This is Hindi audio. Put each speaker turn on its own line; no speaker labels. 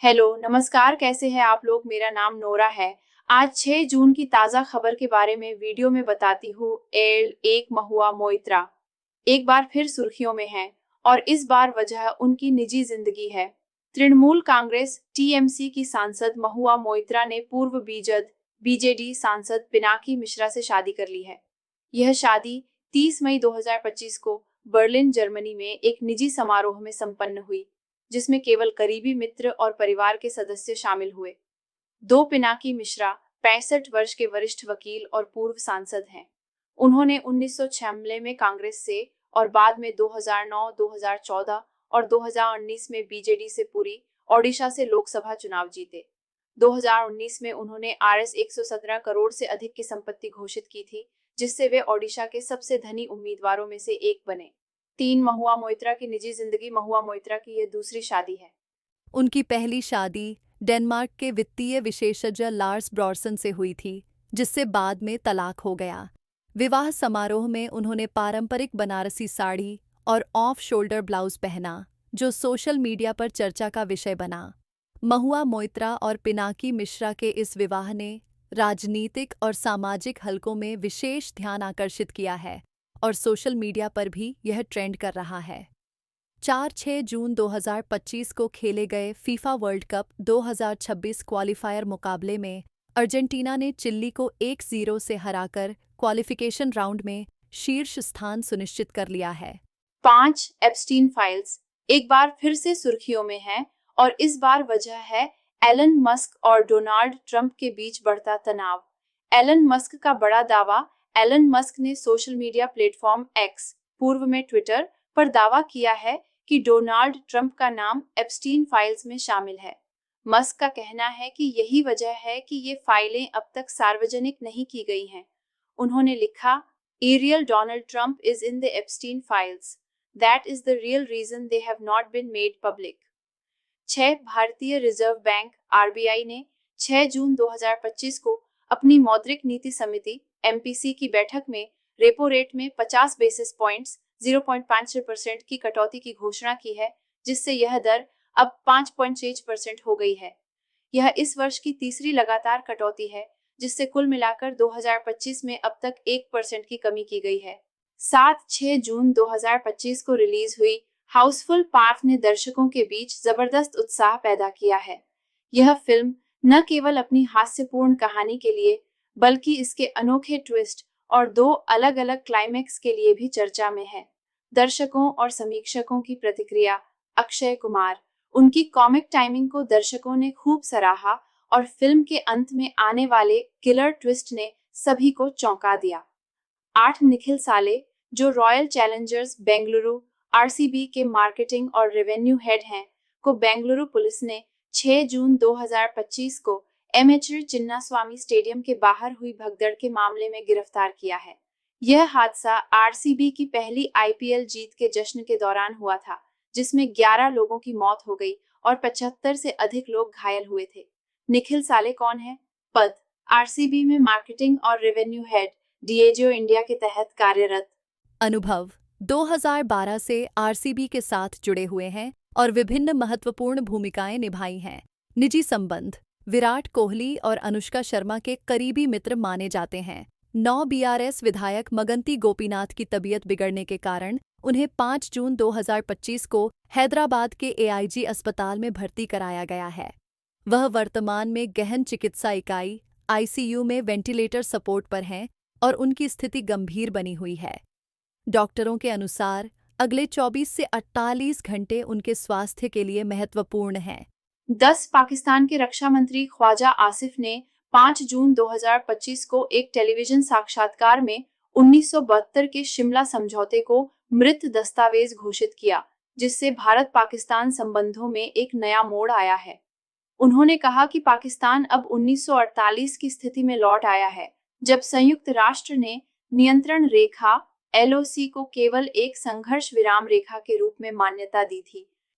हेलो, नमस्कार। कैसे हैं आप लोग? मेरा नाम नोरा है। आज 6 जून की ताज़ा खबर के बारे में वीडियो में बताती हूँ। एक महुआ मोइत्रा एक बार फिर सुर्खियों में है और इस बार वजह उनकी निजी जिंदगी है। तृणमूल कांग्रेस टीएमसी की सांसद महुआ मोइत्रा ने पूर्व बीजेडी सांसद पिनाकी मिश्रा से शादी कर ली है। यह शादी 30 मई 2025 को बर्लिन, जर्मनी में एक निजी समारोह में संपन्न हुई, जिसमें केवल करीबी मित्र और परिवार के सदस्य शामिल हुए। पिनाकी मिश्रा 65 वर्ष के वरिष्ठ वकील और पूर्व सांसद हैं। उन्होंने 1996 में कांग्रेस से और बाद में 2009, 2014 और 2019 में बीजेडी से पूरी ओडिशा से लोकसभा चुनाव जीते। 2019 में उन्होंने आरएस 117 करोड़ से अधिक की संपत्ति घोषित की थी, जिससे वे ओडिशा के सबसे धनी उम्मीदवारों में से एक बने। महुआ मोइत्रा की निजी जिंदगी। महुआ मोइत्रा की यह दूसरी शादी है।
उनकी पहली शादी डेनमार्क के वित्तीय विशेषज्ञ लार्स ब्रॉर्सन से हुई थी, जिससे बाद में तलाक हो गया। विवाह समारोह में उन्होंने पारंपरिक बनारसी साड़ी और ऑफ शोल्डर ब्लाउज पहना, जो सोशल मीडिया पर चर्चा का विषय बना। महुआ मोइत्रा और पिनाकी मिश्रा के इस विवाह ने राजनीतिक और सामाजिक हलकों में विशेष ध्यान आकर्षित किया है और सोशल मीडिया पर भी यह ट्रेंड कर रहा है। 4-6 जून 2025 को खेले गए फीफा वर्ल्ड कप 2026 क्वालिफायर मुकाबले में अर्जेंटीना ने चिली को 1-0 से हराकर क्वालिफिकेशन राउंड में शीर्ष स्थान सुनिश्चित कर लिया है।
5 एप्स्टीन फाइल्स एक बार फिर से सुर्खियों में है और इस बार वजह है एलन मस्क और डोनाल्ड ट्रंप के बीच बढ़ता तनाव। एलन मस्क का बड़ा दावा। एलन मस्क ने सोशल मीडिया प्लेटफॉर्म एक्स, पूर्व में ट्विटर, पर दावा किया है कि डोनाल्ड ट्रंप का नाम एप्स्टीन फाइल्स में शामिल है। मस्क का कहना है कि यही वजह है कि ये फाइलें अब तक सार्वजनिक नहीं की गई हैं। उन्होंने लिखा, aerial Donald Trump is in the Epstein files. That is the real reason they have not been made public. 6 भारतीय रिजर्व बैंक आरबीआई ने 6 जून 2025 को अपनी मौद्रिक नीति समिति एमपीसी की बैठक में रेपो रेट में 50 बेसिस पॉइंट्स 0.5% की कटौती की घोषणा की है, जिससे यह दर अब 5.6% हो गई है। यह इस वर्ष की तीसरी लगातार कटौती है, जिससे कुल मिलाकर 2025 में अब तक 1% की कमी की गई है। 7-6 जून 2025 को रिलीज हुई हाउसफुल 5 ने दर्शकों के बीच जबरदस्त उत्साह पैदा किया है। यह फिल्म न केवल अपनी हास्यपूर्ण कहानी के लिए, बल्कि इसके अनोखे ट्विस्ट और 2 अलग-अलग क्लाइमैक्स के लिए भी चर्चा में है। दर्शकों और समीक्षकों की प्रतिक्रिया। अक्षय कुमार। उनकी कॉमिक टाइमिंग को दर्शकों ने खूब सराहा और फिल्म के अंत में आने वाले किलर ट्विस्ट ने सभी को चौंका दिया। 8 निखिल साले, जो रॉयल चैलेंजर्स बेंगलुरु आरसीबी के मार्केटिंग और रेवेन्यू हेड हैं, को बेंगलुरु पुलिस ने 6 जून 2025 को एमएचआर चिन्नास्वामी स्टेडियम के बाहर हुई भगदड़ के मामले में गिरफ्तार किया है। यह हादसा आरसीबी की पहली आईपीएल जीत के जश्न के दौरान हुआ था, जिसमें 11 लोगों की मौत हो गई और 75 से अधिक लोग घायल हुए थे। निखिल साले कौन है? पद आरसीबी में मार्केटिंग और रेवेन्यू हेड, डिएजियो इंडिया के तहत कार्यरत।
अनुभव 2012 से आरसीबी के साथ जुड़े हुए हैं और विभिन्न महत्वपूर्ण भूमिकाएं निभाई हैं। निजी संबंध विराट कोहली और अनुष्का शर्मा के करीबी मित्र माने जाते हैं। 9 बीआरएस विधायक मगंती गोपीनाथ की तबीयत बिगड़ने के कारण उन्हें 5 जून 2025 को हैदराबाद के एआईजी अस्पताल में भर्ती कराया गया है। वह वर्तमान में गहन चिकित्सा इकाई आईसीयू में वेंटिलेटर सपोर्ट पर हैं और उनकी स्थिति गंभीर बनी हुई है। डॉक्टरों के अनुसार अगले 24 से 48 घंटे उनके स्वास्थ्य के लिए महत्वपूर्ण हैं।
10 पाकिस्तान के रक्षा मंत्री ख्वाजा आसिफ ने 5 जून 2025 को एक टेलीविजन साक्षात्कार में 1972 के शिमला समझौते को मृत दस्तावेज घोषित किया, जिससे भारत पाकिस्तान संबंधों में एक नया मोड़ आया है। उन्होंने कहा कि पाकिस्तान अब 1948 की स्थिति में लौट आया है, जब संयुक्त राष्ट्र ने नियंत्रण रेखा एलओसी को केवल एक संघर्ष विराम रेखा के रूप में मान्यता दी थी।